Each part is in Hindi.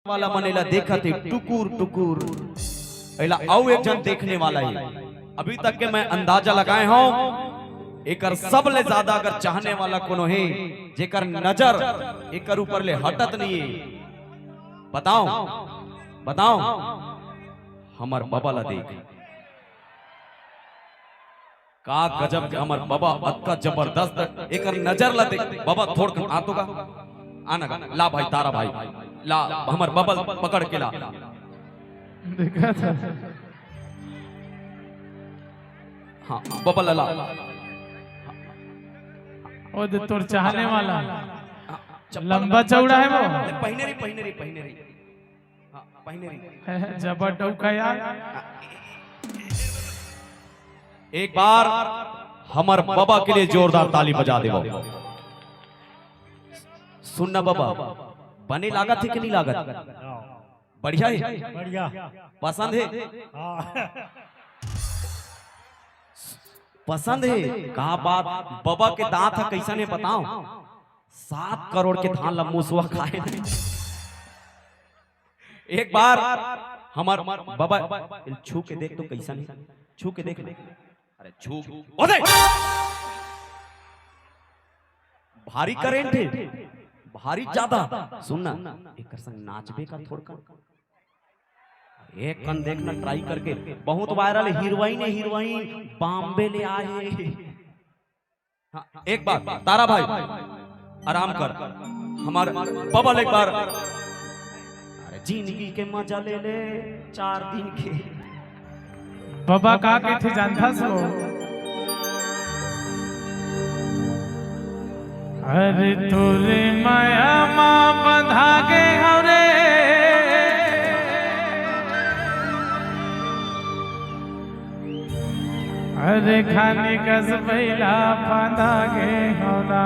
वाला मनेला देखा थे टुकुर टुकुर एला आओ एक जन देखने वाला ही अभी तक के मैं अंदाजा लगाए हूं एकर सब ले ज्यादा अगर चाहने वाला कोनो है जेकर नजर एकर ऊपर ले हटत नहीं है बताओ बताओ हमार बाबा ला देख का गजब हमार बाबा अक्का जबरदस्त एकर नजर ला देख बाबा थोड़ कर आतो का आना ला भाई तारा भाई ला हमार बबल पकड़ के ला देखा था हाँ बबल ला ओ दे तोर चाहने वाला लंबा चौड़ा है वो पहने रही हाँ पहने रही जबर डौका यार एक बार हमार बाबा के लिए जोरदार ताली बजा दे सुनना बाबा बने लागत है कि नहीं लागत बढ़िया है बढ़िया पसंद है पसंद है कहा बात बाबा के दांत है कैसा ने बताओ 7 करोड़ के धान लम्बूसुआ खाए एक बार हमार बाबा छू के देख तो कैसा नहीं छू के देख अरे छू भारी करेंट है भारी ज्यादा सुनना एक संग नाचबे का थोड़ा एक कन देखना ट्राई करके बहुत वायरल हीरोइन बॉम्बे ले आए हाँ, एक बार तारा भाई आराम कर हमारे बबल एक बार अरे जिंदगी के मजा ले ले 4 दिन के बाबा का के थे जानता सो अरे तोरे माया माँ बंधा गे हरे अरे खाने कस पहला बंधा गे होना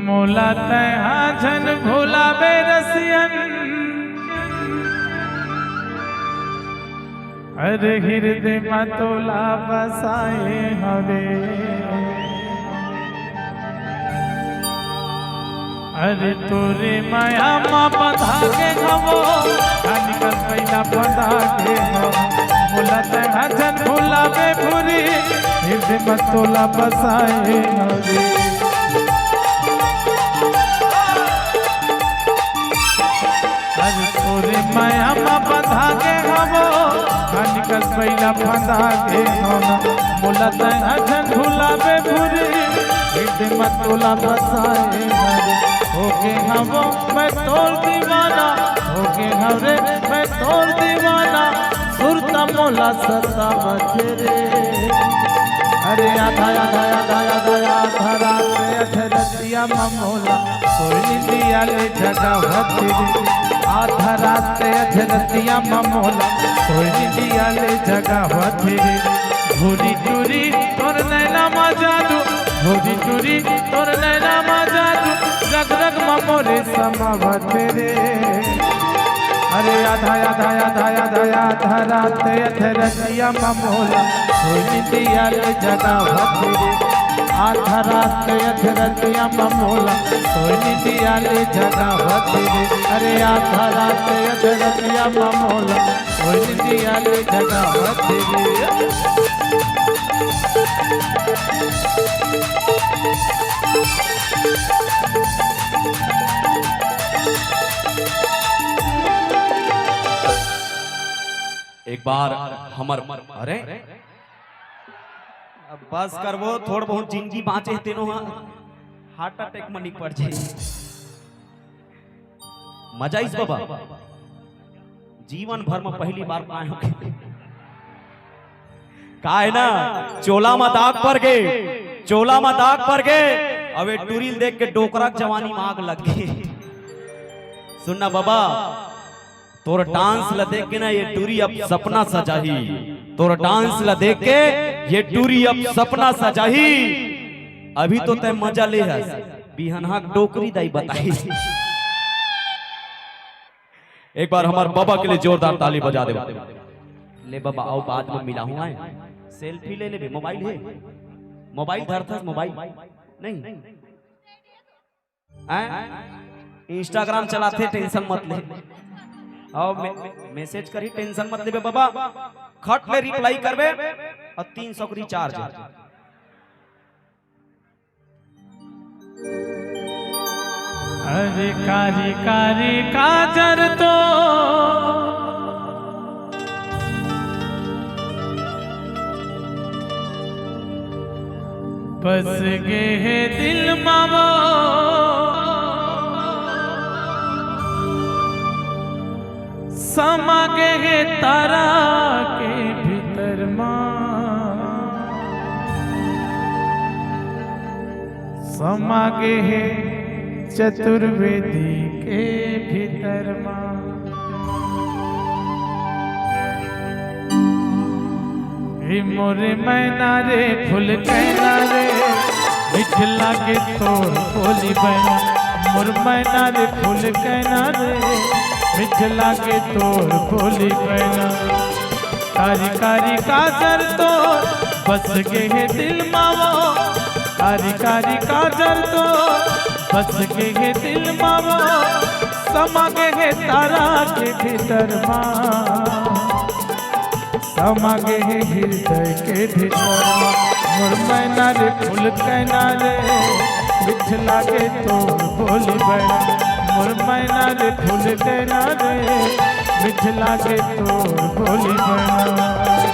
मोला तहा झन भोला बेरसियन अरे हृदय मतोला बसाए हवे अरे तोरे माया माँ बंधा के हवो निकल पहला बंधा के बोला तन भूला बे भूरी हृदय मतोला बसाए हवे अरे तोरे माया माँ बंधा के हवो निकल पहला बंधा के बोला तन भूला बे भूरी हृदय मतोला बसाए हवे होके हवो मैं तोर दीवाना होके हवरे मैं तोर दीवाना सुरता मोला सता बचरे अरे आधा आधा आधा आधा आधा रात अधरतिया ममोला सोनी दिया ले जगा भतरे आधा रात अधरतिया ममोला सोनी दिया ले जगा भतरे घूरी टूरी तोर नैना मा जादू घूरी टूरी तोर नैना मा जादू रग रग ममोरे समावते रे अरे आधा आधा आधा आधा आधा रात अधरतिया ममोला सोनी दिया ले जगा भतरे आधा रात अधरतिया ममोला सोनी दिया ले जगा भतरे अरे आधा रात अधरतिया ममोला सोनी दिया ले जगा भतरे एक बार हमर अरे अब बस करबो थोड़ बहुत जिंदगी बाँचे तेनो हार्ट अटैक में निपट जाए मजा इस बाबा जीवन भर में पहली बार पाए हो का है ना चोला में दाग पर गए अबे टूरिल देख के डोकरा जवानी मांग लग गई सुनना बाबा तोर डांस ला देख के ना ये टूरी अब सपना सजाही तोर डांस ला देख के ये टूरी अब सपना सजाही अभी तो तय मजा ले है बिहनहा डोकरी दाई बताई एक बार हमारे बाबा के लिए जोरदार ताली बजा दे ले बाबा आओ बाद में मिला हूं आए सेल्फी ले ले मोबाइल है मोबाइल धर था मोबाइल नहीं इंस्टाग्राम चलाते टेंशन मत ले और मैसेज करी टेंशन मत लेबे बाबा खट ले रिप्लाई करबे और 300 का रिचार्ज। अरे कारी कारी काजर तो बस गे है दिल मावो समा गे है तारा के भीतर समा गे है चतुर्वेदी के भीतर मोरे मैना रे फूल कहना रे मिठला के तोर बोली बहना मोर मैना रे फूल कहना रे मिठला के तोर बोली बहना कारी कारी काजर तो बस गे है दिल मावो कारी कारी काजर तो बस गे है दिल मावो समा गे है तारा के भीतर समा गे है हृदय के भीतर मोर मैना रे फूल कहना रे मिठला के तोर बोली बहना मोर मैना रे फूल कहना रे मिठला के तोर बोली बहना।